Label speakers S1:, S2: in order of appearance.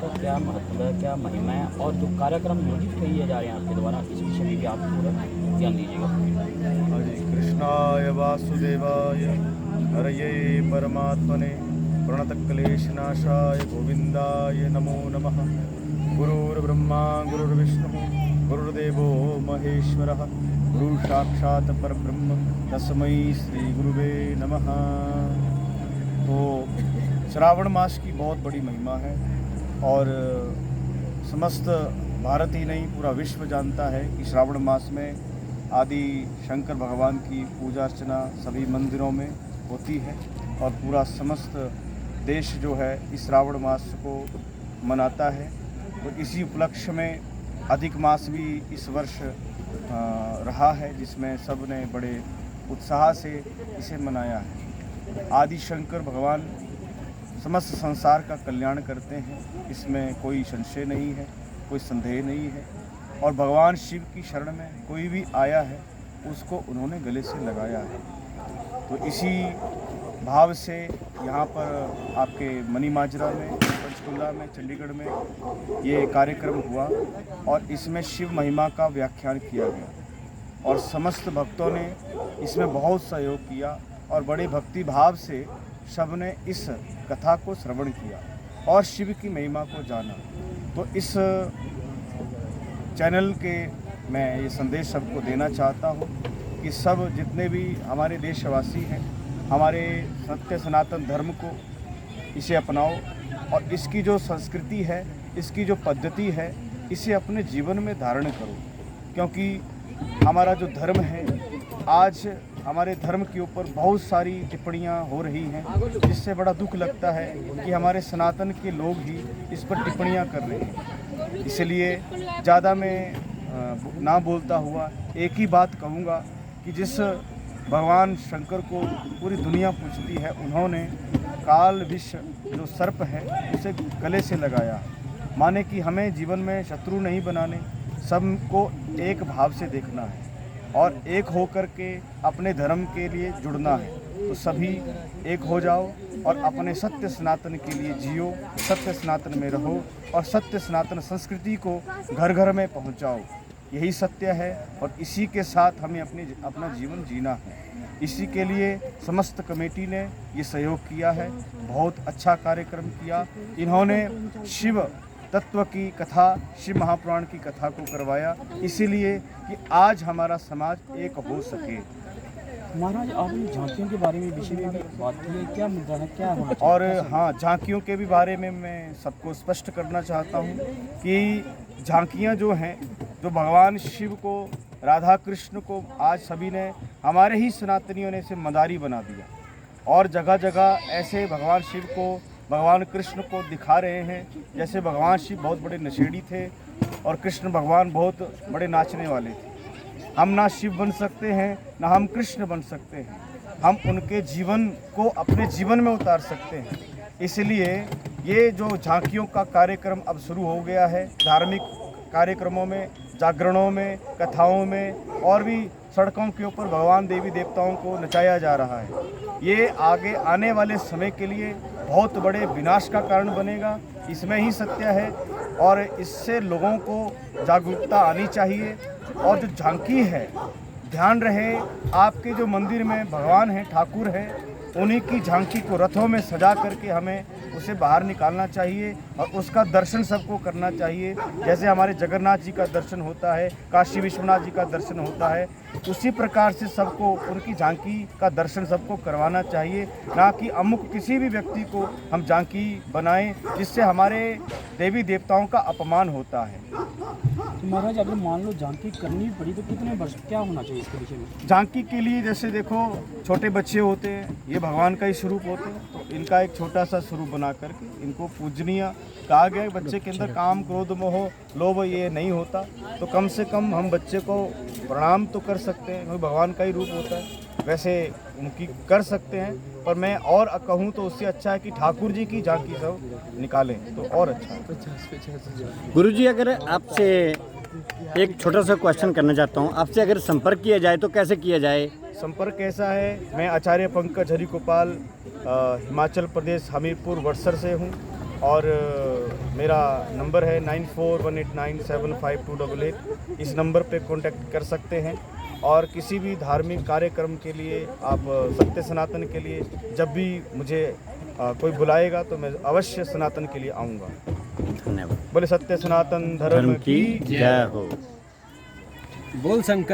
S1: का क्या महत्व है, क्या महिमा है और जो कार्यक्रम आयोजित किए जा रहे हैं आपके द्वारा, इस विषय में भी आप पूरा ध्यान दीजिएगा।
S2: हरे कृष्णाय वासुदेवाय हरये परमात्मने प्रणतक्लेशनाशाय गोविंदाय नमो नमः। गुरुर्ब्रह्मा गुरुर्विष्णु गुरुर्देवो महेश्वरः गुरु साक्षात् परब्रह्म तस्मै श्री गुरुवे नमः। तो श्रावण मास की बहुत बड़ी महिमा है और समस्त भारत ही नहीं पूरा विश्व जानता है कि श्रावण मास में आदि शंकर भगवान की पूजा अर्चना सभी मंदिरों में होती है और पूरा समस्त देश जो है इस श्रावण मास को मनाता है। तो इसी उपलक्ष्य में अधिक मास भी इस वर्ष रहा है जिसमें सब ने बड़े उत्साह से इसे मनाया है। आदि शंकर भगवान समस्त संसार का कल्याण करते हैं, इसमें कोई संशय नहीं है, कोई संदेह नहीं है। और भगवान शिव की शरण में कोई भी आया है उसको उन्होंने गले से लगाया है। तो इसी भाव से यहाँ पर आपके मनीमाजरा में, पंचकुला में, चंडीगढ़ में ये कार्यक्रम हुआ और इसमें शिव महिमा का व्याख्यान किया गया और समस्त भक्तों ने इसमें बहुत सहयोग किया और बड़े भक्ति भाव से सबने इस कथा को श्रवण किया और शिव की महिमा को जाना। तो इस चैनल के मैं ये संदेश सबको देना चाहता हूँ कि सब जितने भी हमारे देशवासी हैं हमारे सत्य सनातन धर्म को इसे अपनाओ और इसकी जो संस्कृति है, इसकी जो पद्धति है, इसे अपने जीवन में धारण करो। क्योंकि हमारा जो धर्म है, आज हमारे धर्म के ऊपर बहुत सारी टिप्पणियां हो रही हैं जिससे बड़ा दुख लगता है कि हमारे सनातन के लोग ही इस पर टिप्पणियां कर रहे हैं। इसलिए ज़्यादा मैं ना बोलता हुआ एक ही बात कहूँगा कि जिस भगवान शंकर को पूरी दुनिया पूजती है, उन्होंने काल विष जो सर्प है उसे गले से लगाया। माने कि हमें जीवन में शत्रु नहीं बनाने, सबको एक भाव से देखना है और एक होकर के अपने धर्म के लिए जुड़ना है। तो सभी एक हो जाओ और अपने सत्य सनातन के लिए जियो, सत्य सनातन में रहो और सत्य सनातन संस्कृति को घर घर में पहुंचाओ। यही सत्य है और इसी के साथ हमें अपना जीवन जीना है। इसी के लिए समस्त कमेटी ने ये सहयोग किया है, बहुत अच्छा कार्यक्रम किया। इन्होंने शिव तत्व की कथा, शिव महापुराण की कथा को करवाया इसीलिए कि आज हमारा समाज एक हो सके।
S1: महाराज, आपने झांकियों के बारे में विषय में भी बात की है, क्या मुद्दा है, क्या होना चाहिए?
S2: और हाँ, झांकियों के भी बारे में मैं सबको स्पष्ट करना चाहता हूँ कि झांकियाँ जो हैं, जो भगवान शिव को, राधा कृष्ण को आज सभी ने, हमारे ही सनातनियों ने इसे मदारी बना दिया और जगह जगह ऐसे भगवान शिव को, भगवान कृष्ण को दिखा रहे हैं जैसे भगवान शिव बहुत बड़े नशेड़ी थे और कृष्ण भगवान बहुत बड़े नाचने वाले थे। हम ना शिव बन सकते हैं ना हम कृष्ण बन सकते हैं, हम उनके जीवन को अपने जीवन में उतार सकते हैं। इसलिए ये जो झांकियों का कार्यक्रम अब शुरू हो गया है, धार्मिक कार्यक्रमों में, जागरणों में, कथाओं में और भी सड़कों के ऊपर भगवान देवी देवताओं को नचाया जा रहा है। ये आगे आने वाले समय के लिए बहुत बड़े विनाश का कारण बनेगा, इसमें ही सत्य है और इससे लोगों को जागरूकता आनी चाहिए। और जो झांकी है, ध्यान रहे आपके जो मंदिर में भगवान हैं, ठाकुर हैं, उन्हीं की झांकी को रथों में सजा करके हमें उसे बाहर निकालना चाहिए और उसका दर्शन सबको करना चाहिए। जैसे हमारे जगन्नाथ जी का दर्शन होता है, काशी विश्वनाथ जी का दर्शन होता है, उसी प्रकार से सबको उनकी झांकी का दर्शन सबको करवाना चाहिए। ना कि अमुक किसी भी व्यक्ति को हम झांकी बनाएं जिससे हमारे देवी देवताओं का अपमान होता है।
S1: तो महाराज, अगर मान लो झांकी करनी पड़ी तो कितने वर्ष क्या होना चाहिए इसके विषय में?
S2: झांकी के लिए जैसे देखो, छोटे बच्चे होते हैं, ये भगवान का ही स्वरूप होते हैं, तो इनका एक छोटा सा स्वरूप बना करके इनको पूजनीय कहा गया है। बच्चे के अंदर काम, क्रोध, मोह, लोभ ये नहीं होता, तो कम से कम हम बच्चे को प्रणाम तो कर सकते हैं, क्योंकि भगवान का ही रूप होता है। वैसे उनकी कर सकते हैं, पर मैं और कहूँ तो उससे अच्छा है कि ठाकुर जी की झांकी सब निकालें तो और अच्छा है।
S3: गुरुजी, अगर आपसे एक छोटा सा क्वेश्चन करना चाहता हूँ, आपसे अगर संपर्क किया जाए तो कैसे किया जाए?
S2: संपर्क कैसा है? मैं आचार्य पंकज हरिगोपाल हिमाचल प्रदेश हमीरपुर वड़सर से हूँ और मेरा नंबर है 9418975288। इस नंबर पे कांटेक्ट कर सकते हैं। और किसी भी धार्मिक कार्यक्रम के लिए आप सत्य सनातन के लिए जब भी मुझे कोई बुलाएगा तो मैं अवश्य सनातन के लिए आऊँगा।
S3: धन्यवाद।
S2: बोले सत्य सनातन
S3: धर्म की जय हो।
S4: बोल शंकर।